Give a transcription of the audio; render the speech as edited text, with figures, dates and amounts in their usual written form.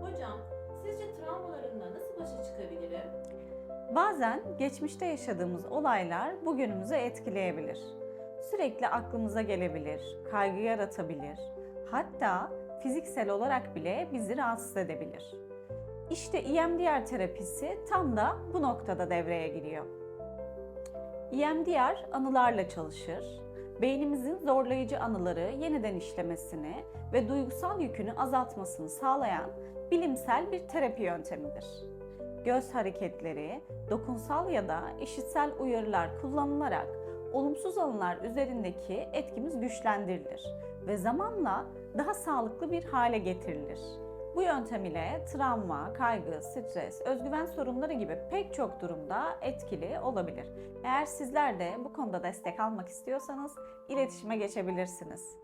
Hocam, sizce travmalarımla nasıl başa çıkabilirim? Bazen geçmişte yaşadığımız olaylar bugünümüzü etkileyebilir. Sürekli aklımıza gelebilir, kaygı yaratabilir. Hatta fiziksel olarak bile bizi rahatsız edebilir. İşte EMDR terapisi tam da bu noktada devreye giriyor. EMDR anılarla çalışır. Beynimizin zorlayıcı anıları yeniden işlemesini ve duygusal yükünü azaltmasını sağlayan bilimsel bir terapi yöntemidir. Göz hareketleri, dokunsal ya da işitsel uyarılar kullanılarak olumsuz anılar üzerindeki etkimiz güçlendirilir ve zamanla daha sağlıklı bir hale getirilir. Bu yöntem ile travma, kaygı, stres, özgüven sorunları gibi pek çok durumda etkili olabilir. Eğer sizler de bu konuda destek almak istiyorsanız iletişime geçebilirsiniz.